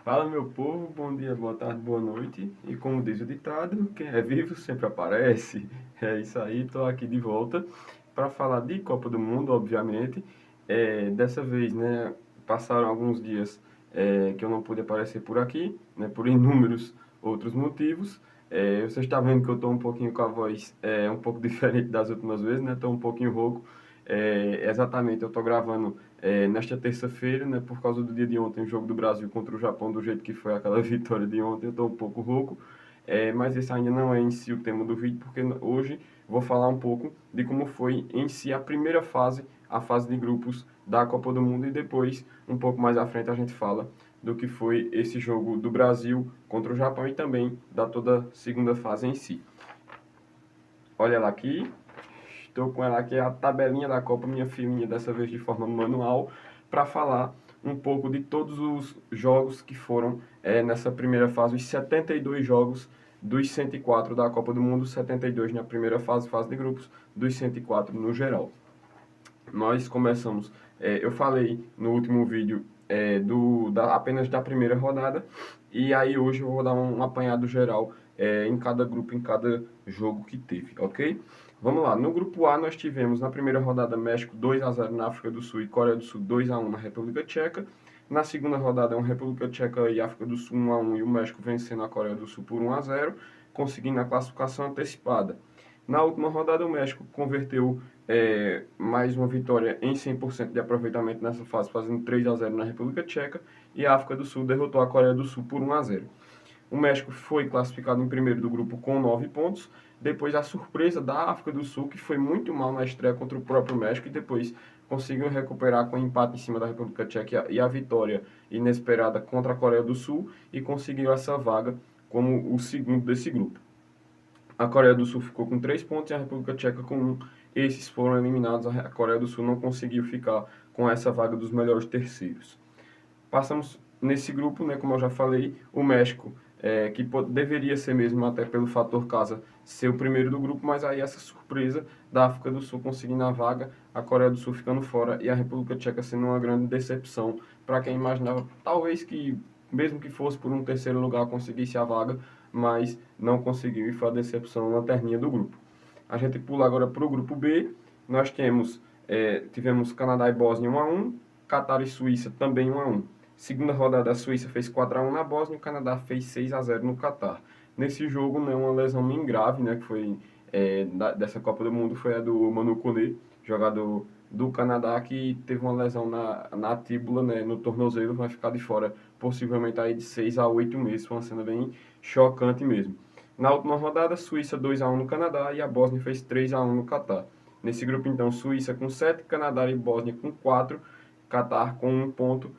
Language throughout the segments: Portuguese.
Fala, meu povo, bom dia, boa tarde, boa noite. E como diz o ditado, quem é vivo sempre aparece. É isso aí, estou aqui de volta para falar de Copa do Mundo, obviamente. Dessa vez, né, passaram alguns dias que eu não pude aparecer por aqui, né, por inúmeros outros motivos. Você está vendo que eu estou um pouquinho com a voz um pouco diferente das últimas vezes, né? Estou um pouquinho rouco. Exatamente, eu estou gravando nesta terça-feira, né, por causa do dia de ontem, o jogo do Brasil contra o Japão, do jeito que foi aquela vitória de ontem, eu estou um pouco rouco, mas esse ainda não é em si o tema do vídeo, porque hoje vou falar um pouco de como foi em si a primeira fase, a fase de grupos da Copa do Mundo, e depois, um pouco mais à frente, a gente fala do que foi esse jogo do Brasil contra o Japão e também da toda a segunda fase em si. Olha ela aqui. Estou com ela aqui, a tabelinha da Copa, minha filhinha, dessa vez de forma manual, para falar um pouco de todos os jogos que foram nessa primeira fase, os 72 jogos dos 104 da Copa do Mundo, 72 na primeira fase, fase de grupos, dos 104 no geral. Nós começamos, eu falei no último vídeo apenas da primeira rodada, e aí hoje eu vou dar um apanhado geral em cada grupo, em cada jogo que teve, ok? Vamos lá, no grupo A nós tivemos na primeira rodada México 2-0 na África do Sul e Coreia do Sul 2-1 na República Tcheca. Na segunda rodada é uma República Tcheca e África do Sul 1-1 e o México vencendo a Coreia do Sul por 1-0, conseguindo a classificação antecipada. Na última rodada, o México converteu mais uma vitória em 100% de aproveitamento nessa fase, fazendo 3-0 na República Tcheca, e a África do Sul derrotou a Coreia do Sul por 1-0. O México foi classificado em primeiro do grupo com 9 pontos, depois a surpresa da África do Sul, que foi muito mal na estreia contra o próprio México, e depois conseguiu recuperar com empate em cima da República Tcheca e a vitória inesperada contra a Coreia do Sul, e conseguiu essa vaga como o segundo desse grupo. A Coreia do Sul ficou com 3 pontos e a República Tcheca com 1. Esses foram eliminados. A Coreia do Sul não conseguiu ficar com essa vaga dos melhores terceiros. Passamos nesse grupo, né, como eu já falei, o México, que deveria ser mesmo, até pelo fator casa, ser o primeiro do grupo, mas aí essa surpresa da África do Sul conseguindo a vaga, a Coreia do Sul ficando fora e a República Tcheca sendo uma grande decepção para quem imaginava, talvez que, mesmo que fosse por um terceiro lugar, conseguisse a vaga, mas não conseguiu e foi a decepção na lanterninha do grupo. A gente pula agora para o grupo B, nós tivemos Canadá e Bósnia 1-1, Catar e Suíça também 1-1. Segunda rodada, a Suíça fez 4-1 na Bósnia e o Canadá fez 6-0 no Catar. Nesse jogo, né, uma lesão bem grave, né, que foi dessa Copa do Mundo, foi a do Manu Kone, jogador do Canadá, que teve uma lesão na tíbula, né, no tornozelo, vai ficar de fora possivelmente aí de 6 a 8 meses. Foi uma cena bem chocante mesmo. Na última rodada, Suíça 2-1 no Canadá e a Bósnia fez 3-1 no Catar. Nesse grupo, então, Suíça com 7, Canadá e Bósnia com 4, Catar com 1 ponto.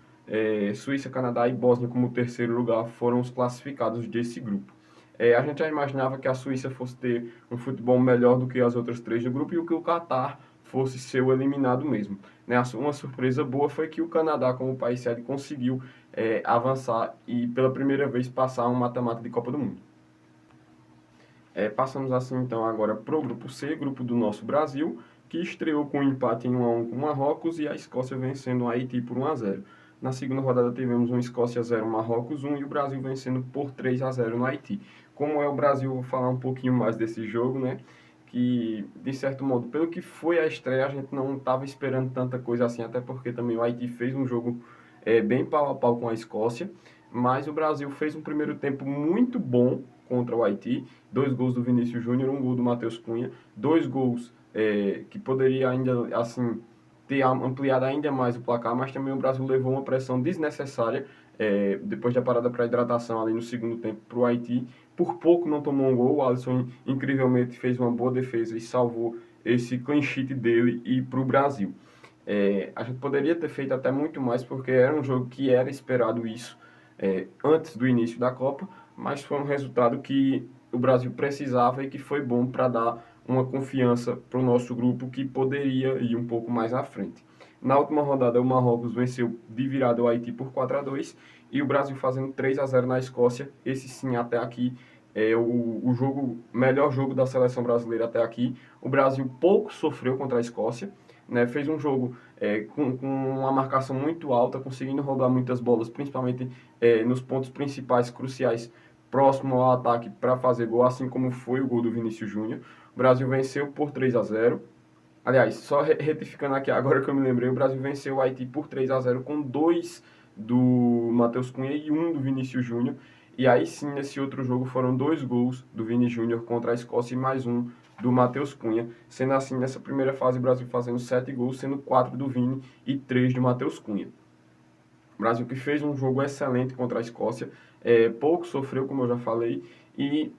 Suíça, Canadá e Bósnia como terceiro lugar foram os classificados desse grupo. A gente já imaginava que a Suíça fosse ter um futebol melhor do que as outras três do grupo e que o Catar fosse ser o eliminado mesmo. Né? Uma surpresa boa foi que o Canadá, como país sede, conseguiu avançar e pela primeira vez passar um mata-mata de Copa do Mundo. Passamos assim então agora para o grupo C, grupo do nosso Brasil, que estreou com um empate em 1-1 com o Marrocos e a Escócia vencendo o Haiti por 1-0. Na segunda rodada tivemos um Escócia 0, Marrocos 1 e o Brasil vencendo por 3-0 no Haiti. Como é o Brasil, vou falar um pouquinho mais desse jogo, né? Que, de certo modo, pelo que foi a estreia, a gente não estava esperando tanta coisa assim, até porque também o Haiti fez um jogo bem pau a pau com a Escócia, mas o Brasil fez um primeiro tempo muito bom contra o Haiti, 2 gols do Vinícius Júnior, 1 gol do Matheus Cunha, 2 gols que poderia ainda, assim, ter ampliado ainda mais o placar, mas também o Brasil levou uma pressão desnecessária depois da parada para hidratação ali no segundo tempo para o Haiti. Por pouco não tomou um gol, o Alisson incrivelmente fez uma boa defesa e salvou esse clean sheet dele e para o Brasil. A gente poderia ter feito até muito mais, porque era um jogo que era esperado isso antes do início da Copa, mas foi um resultado que o Brasil precisava e que foi bom para dar uma confiança para o nosso grupo que poderia ir um pouco mais à frente. Na última rodada, o Marrocos venceu de virada o Haiti por 4-2 e o Brasil fazendo 3-0 na Escócia. Esse sim, até aqui, é o melhor jogo da seleção brasileira até aqui. O Brasil pouco sofreu contra a Escócia, né? Fez um jogo com uma marcação muito alta, conseguindo roubar muitas bolas, principalmente nos pontos principais, cruciais, próximo ao ataque para fazer gol, assim como foi o gol do Vinícius Júnior. O Brasil venceu por 3-0. Aliás, só retificando aqui, agora que eu me lembrei, o Brasil venceu o Haiti por 3-0 com 2 do Matheus Cunha e 1 do Vinícius Júnior. E aí sim, nesse outro jogo, foram 2 gols do Vini Júnior contra a Escócia e mais 1 do Matheus Cunha. Sendo assim, nessa primeira fase, o Brasil fazendo 7 gols, sendo 4 do Vini e 3 do Matheus Cunha. O Brasil que fez um jogo excelente contra a Escócia, pouco sofreu, como eu já falei, e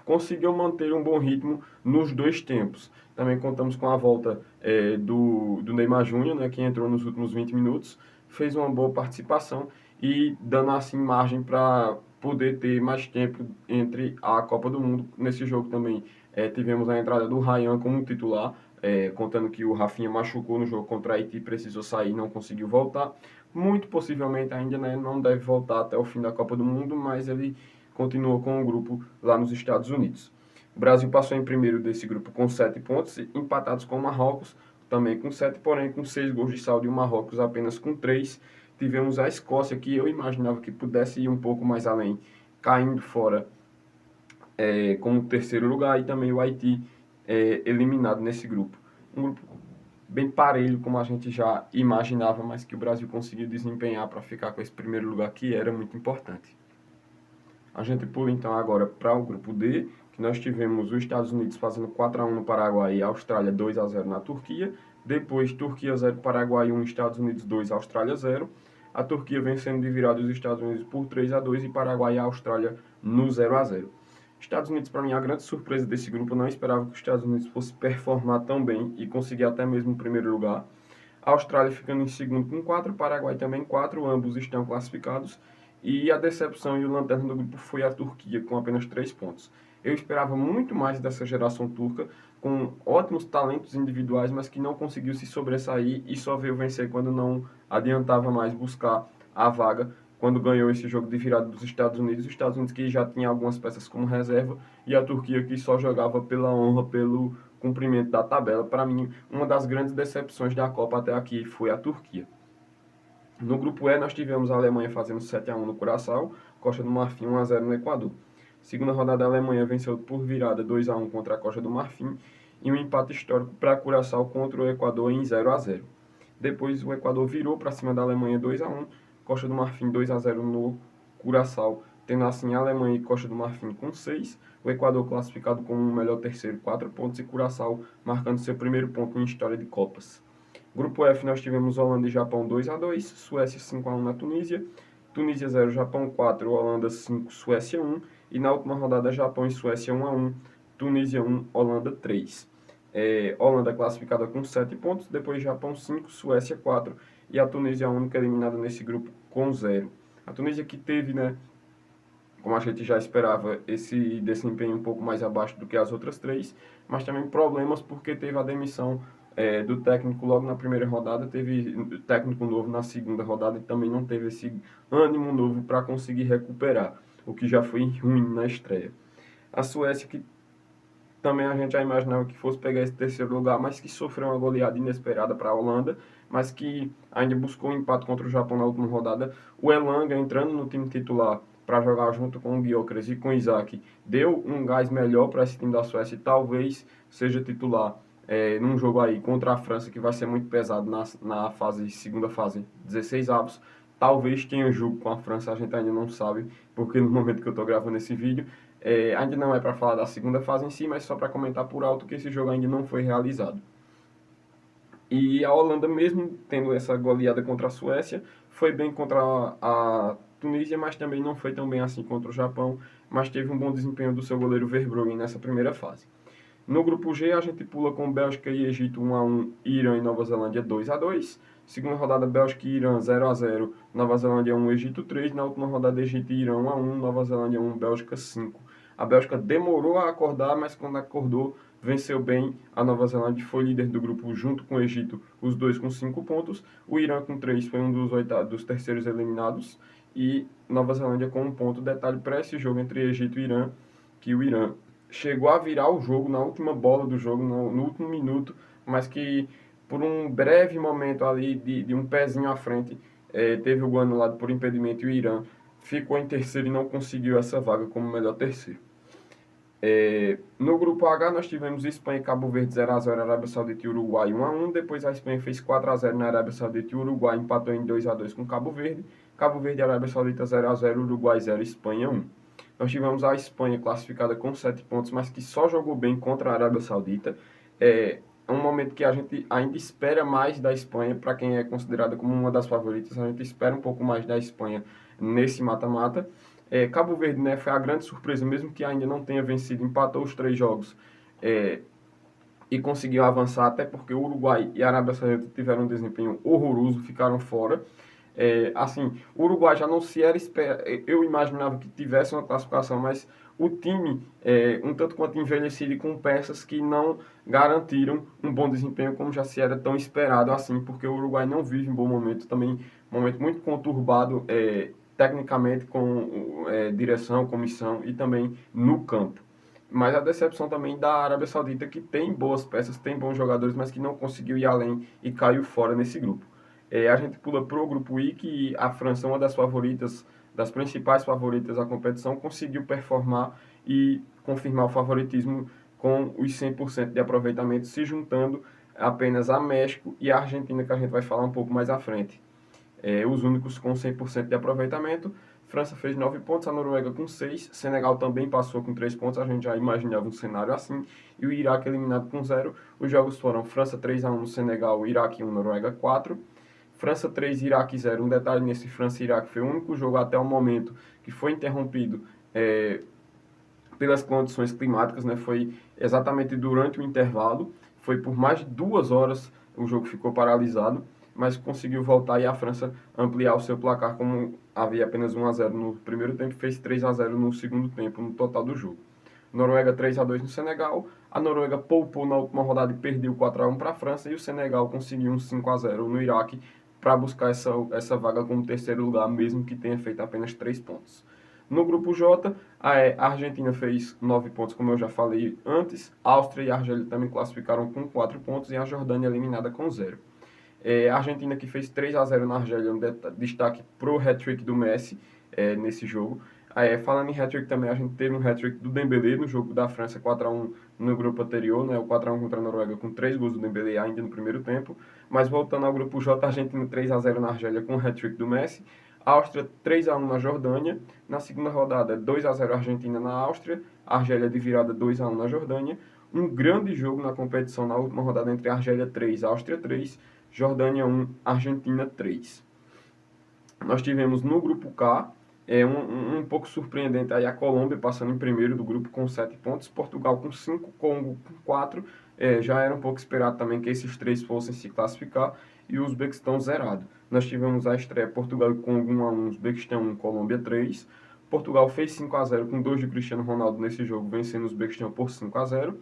conseguiu manter um bom ritmo nos dois tempos. Também contamos com a volta do Neymar Júnior, né, que entrou nos últimos 20 minutos, fez uma boa participação e dando assim margem para poder ter mais tempo entre a Copa do Mundo. Nesse jogo também tivemos a entrada do Ryan como titular, contando que o Rafinha machucou no jogo contra a Haiti, precisou sair, não conseguiu voltar. Muito possivelmente ainda, né, não deve voltar até o fim da Copa do Mundo, mas ele continuou com o grupo lá nos Estados Unidos. O Brasil passou em primeiro desse grupo com 7 pontos, empatados com o Marrocos, também com 7, porém com 6 gols de saldo, e o Marrocos apenas com 3. Tivemos a Escócia, que eu imaginava que pudesse ir um pouco mais além, caindo fora como terceiro lugar, e também o Haiti eliminado nesse grupo. Um grupo bem parelho, como a gente já imaginava, mas que o Brasil conseguiu desempenhar para ficar com esse primeiro lugar, que era muito importante. A gente pula então agora para o grupo D, que nós tivemos os Estados Unidos fazendo 4-1 no Paraguai e a Austrália 2-0 na Turquia. Depois, Turquia 0, Paraguai 1, Estados Unidos 2, Austrália 0. A Turquia vencendo de virada os Estados Unidos por 3-2 e Paraguai e a Austrália no 0-0. Estados Unidos, para mim, a grande surpresa desse grupo. Eu não esperava que os Estados Unidos fosse performar tão bem e conseguir até mesmo o primeiro lugar. A Austrália ficando em segundo com 4, Paraguai também 4, ambos estão classificados. E a decepção e o lanterna do grupo foi a Turquia, com apenas 3 pontos. Eu esperava muito mais dessa geração turca, com ótimos talentos individuais, mas que não conseguiu se sobressair e só veio vencer quando não adiantava mais buscar a vaga, quando ganhou esse jogo de virada dos Estados Unidos. Os Estados Unidos que já tinha algumas peças como reserva, e a Turquia que só jogava pela honra, pelo cumprimento da tabela. Para mim, uma das grandes decepções da Copa até aqui foi a Turquia. No grupo E, nós tivemos a Alemanha fazendo 7-1 no Curaçao, Costa do Marfim 1-0 no Equador. Segunda rodada, a Alemanha venceu por virada 2-1 contra a Costa do Marfim e um empate histórico para Curaçao contra o Equador em 0-0. Depois, o Equador virou para cima da Alemanha 2-1, Costa do Marfim 2-0 no Curaçao, tendo assim a Alemanha e Costa do Marfim com 6, o Equador classificado como o melhor terceiro 4 pontos e Curaçao marcando seu primeiro ponto em história de Copas. Grupo F, nós tivemos Holanda e Japão 2-2, Suécia 5-1 na Tunísia, Tunísia 0, Japão 4, Holanda 5, Suécia 1, e na última rodada Japão e Suécia 1-1, Tunísia 1, Holanda 3. Holanda classificada com 7 pontos, depois Japão 5, Suécia 4, e a Tunísia a única eliminada nesse grupo com 0. A Tunísia que teve, né, como a gente já esperava, esse desempenho um pouco mais abaixo do que as outras 3, mas também problemas porque teve a demissão do técnico logo na primeira rodada, teve técnico novo na segunda rodada e também não teve esse ânimo novo para conseguir recuperar, o que já foi ruim na estreia. A Suécia, que também a gente já imaginava que fosse pegar esse terceiro lugar, mas que sofreu uma goleada inesperada para a Holanda, mas que ainda buscou um empate contra o Japão na última rodada. O Elanga entrando no time titular para jogar junto com o Gyökeres e com o Isaac, deu um gás melhor para esse time da Suécia e talvez seja titular num jogo aí contra a França, que vai ser muito pesado na segunda fase, 16 avos. Talvez tenha jogo com a França, a gente ainda não sabe, porque no momento que eu estou gravando esse vídeo, ainda não é para falar da segunda fase em si, mas só para comentar por alto que esse jogo ainda não foi realizado. E a Holanda, mesmo tendo essa goleada contra a Suécia, foi bem contra a Tunísia, mas também não foi tão bem assim contra o Japão, mas teve um bom desempenho do seu goleiro Verbruggen nessa primeira fase. No grupo G, a gente pula com Bélgica e Egito 1-1, Irã e Nova Zelândia 2-2. Segunda rodada, Bélgica e Irã 0-0, Nova Zelândia 1, Egito 3. Na última rodada, Egito e Irã 1-1, Nova Zelândia 1, Bélgica 5. A Bélgica demorou a acordar, mas quando acordou, venceu bem a Nova Zelândia, foi líder do grupo junto com o Egito, os dois com 5 pontos. O Irã com 3 foi um dos terceiros eliminados. E Nova Zelândia com 1 ponto. Detalhe para esse jogo entre Egito e Irã, que o Irã chegou a virar o jogo na última bola do jogo, no último minuto, mas que por um breve momento ali de um pezinho à frente, teve o gol anulado por impedimento e o Irã ficou em terceiro e não conseguiu essa vaga como melhor terceiro. No grupo H nós tivemos Espanha e Cabo Verde 0x0, Arábia Saudita e Uruguai 1x1. Depois a Espanha fez 4x0 na Arábia Saudita e o Uruguai empatou em 2x2 com Cabo Verde. Cabo Verde e Arábia Saudita 0x0, Uruguai 0, Espanha 1. Nós tivemos a Espanha classificada com 7 pontos, mas que só jogou bem contra a Arábia Saudita. É um momento que a gente ainda espera mais da Espanha, para quem é considerada como uma das favoritas, a gente espera um pouco mais da Espanha nesse mata-mata. Cabo Verde, né, foi a grande surpresa, mesmo que ainda não tenha vencido, empatou os 3 jogos e conseguiu avançar, até porque o Uruguai e a Arábia Saudita tiveram um desempenho horroroso, ficaram fora. Assim, o Uruguai já não se era eu imaginava que tivesse uma classificação, mas o time um tanto quanto envelhecido e com peças que não garantiram um bom desempenho como já se era tão esperado assim, porque o Uruguai não vive um bom momento, também um momento muito conturbado tecnicamente com direção, comissão e também no campo. Mas a decepção também da Arábia Saudita, que tem boas peças, tem bons jogadores, mas que não conseguiu ir além e caiu fora nesse grupo. A gente pula para o grupo I, que a França, uma das favoritas, das principais favoritas da competição, conseguiu performar e confirmar o favoritismo com os 100% de aproveitamento, se juntando apenas a México e a Argentina, que a gente vai falar um pouco mais à frente. Os únicos com 100% de aproveitamento. França fez 9 pontos, a Noruega com 6, Senegal também passou com 3 pontos, a gente já imaginava um cenário assim, e o Iraque eliminado com 0. Os jogos foram França 3x1 no Senegal, Iraque 1, Noruega 4. França 3, Iraque 0. Um detalhe nesse França e Iraque, foi o único jogo até o momento que foi interrompido pelas condições climáticas, né? Foi exatamente durante o intervalo, foi por mais de 2 horas o jogo ficou paralisado, mas conseguiu voltar e a França ampliar o seu placar, como havia apenas 1x0 no primeiro tempo, fez 3x0 no segundo tempo, no total do jogo. Noruega 3x2 no Senegal, a Noruega poupou na última rodada e perdeu 4x1 para a França, e o Senegal conseguiu um 5x0 no Iraque para buscar essa vaga como terceiro lugar, mesmo que tenha feito apenas 3 pontos. No grupo J, a Argentina fez 9 pontos, como eu já falei antes. A Áustria e a Argélia também classificaram com 4 pontos e a Jordânia eliminada com 0. A Argentina que fez 3x0 na Argélia, um destaque pro hat-trick do Messi nesse jogo. Falando em hat-trick também, a gente teve um hat-trick do Dembélé no jogo da França 4x1 no grupo anterior, né, o 4x1 contra a Noruega com 3 gols do Dembélé ainda no primeiro tempo. Mas voltando ao grupo J, a Argentina 3x0 na Argélia com o hat-trick do Messi. A Áustria 3x1 na Jordânia. Na segunda rodada, 2x0 Argentina na Áustria. A Argélia de virada 2x1 na Jordânia. Um grande jogo na competição na última rodada entre a Argélia 3 e a Áustria 3. Jordânia 1, Argentina 3. Nós tivemos no grupo K, um pouco surpreendente, aí a Colômbia passando em primeiro do grupo com 7 pontos, Portugal com 5, Congo com 4. Já era um pouco esperado também que esses 3 fossem se classificar, e o Uzbequistão zerado. Nós tivemos a estreia Portugal e Congo 1x1, Uzbequistão 1, Colômbia 3. Portugal fez 5x0 com 2 de Cristiano Ronaldo nesse jogo, vencendo o Uzbequistão por 5x0.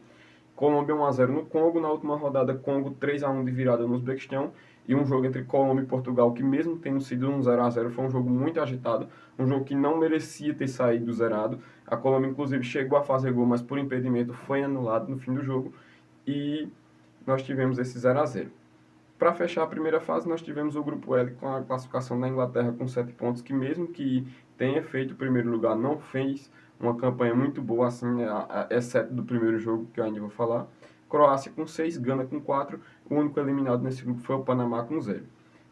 Colômbia 1x0 no Congo, na última rodada Congo 3x1 de virada no Uzbequistão, e um jogo entre Colômbia e Portugal que, mesmo tendo sido um 0x0, foi um jogo muito agitado, um jogo que não merecia ter saído zerado. A Colômbia inclusive chegou a fazer gol, mas por impedimento foi anulado no fim do jogo, e nós tivemos esse 0x0. Para fechar a primeira fase, nós tivemos o grupo L com a classificação da Inglaterra com 7 pontos, que mesmo que tenha feito o primeiro lugar, não fez uma campanha muito boa, assim, exceto do primeiro jogo, que eu ainda vou falar. Croácia com 6, Gana com 4, o único eliminado nesse grupo foi o Panamá com 0.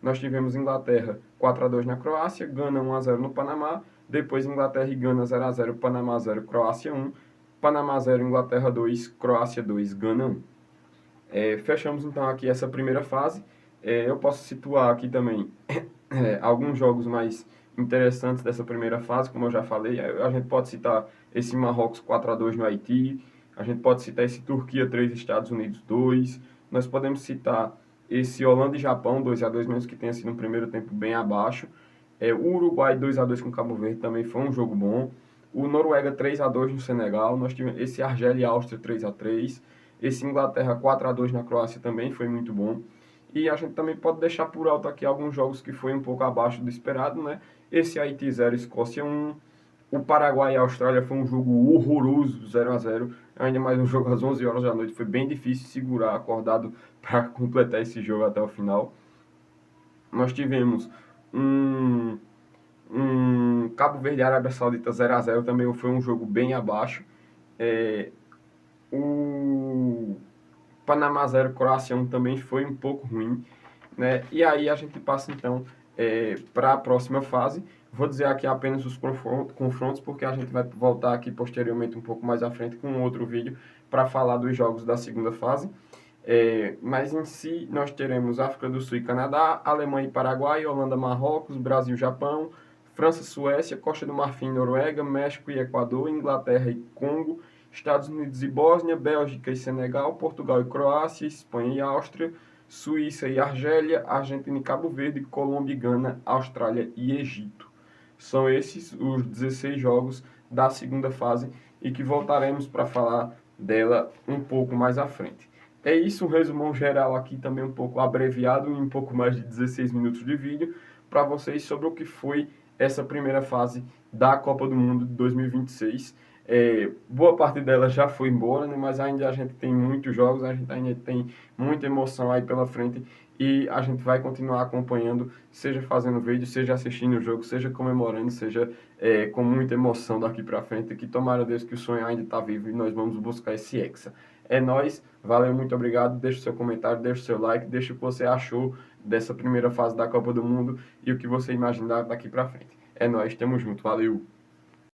Nós tivemos Inglaterra 4x2 na Croácia, Gana 1x0 no Panamá, depois Inglaterra e Gana 0x0, Panamá 0, Croácia 1, Panamá 0, Inglaterra 2, Croácia 2, Gana 1. Fechamos então aqui essa primeira fase. Eu posso situar aqui também alguns jogos mais interessantes dessa primeira fase, como eu já falei. A gente pode citar esse Marrocos 4x2 no Haiti, a gente pode citar esse Turquia 3, Estados Unidos 2, nós podemos citar esse Holanda e Japão 2x2, mesmo que tenha sido um primeiro tempo bem abaixo. O Uruguai 2x2 com Cabo Verde também foi um jogo bom. O Noruega 3x2 no Senegal, nós tivemos esse Argélia e Áustria 3x3, esse Inglaterra 4x2 na Croácia também foi muito bom. E a gente também pode deixar por alto aqui alguns jogos que foi um pouco abaixo do esperado, né? Esse Haiti 0, Escócia 1, O Paraguai e a Austrália foi um jogo horroroso, 0-0. Ainda mais um jogo às 11 horas da noite. Foi bem difícil segurar acordado para completar esse jogo até o final. Nós tivemos um, Cabo Verde e Arábia Saudita 0-0. Também foi um jogo bem abaixo. O Panamá 0, Croácia 1 também foi um pouco ruim, né? E aí a gente passa então para a próxima fase. Vou dizer aqui apenas os confrontos, porque a gente vai voltar aqui posteriormente, um pouco mais à frente, com um outro vídeo para falar dos jogos da segunda fase. Mas em si, nós teremos África do Sul e Canadá, Alemanha e Paraguai, Holanda, Marrocos, Brasil, Japão, França, Suécia, Costa do Marfim, Noruega, México e Equador, Inglaterra e Congo, Estados Unidos e Bósnia, Bélgica e Senegal, Portugal e Croácia, Espanha e Áustria, Suíça e Argélia, Argentina e Cabo Verde, Colômbia e Gana, Austrália e Egito. São esses os 16 jogos da segunda fase e que voltaremos para falar dela um pouco mais à frente. É isso, um resumão geral aqui também um pouco abreviado, em um pouco mais de 16 minutos de vídeo, para vocês sobre o que foi essa primeira fase da Copa do Mundo de 2026. Boa parte dela já foi embora, né, mas ainda a gente tem muitos jogos, a gente ainda tem muita emoção aí pela frente e a gente vai continuar acompanhando, seja fazendo vídeo, seja assistindo o jogo, seja comemorando, seja com muita emoção daqui para frente, que tomara Deus que o sonho ainda está vivo e nós vamos buscar esse Hexa. É nóis, valeu, muito obrigado, deixa o seu comentário, deixa o seu like, deixa o que você achou dessa primeira fase da Copa do Mundo e o que você imaginar daqui para frente. É nóis, tamo junto, valeu!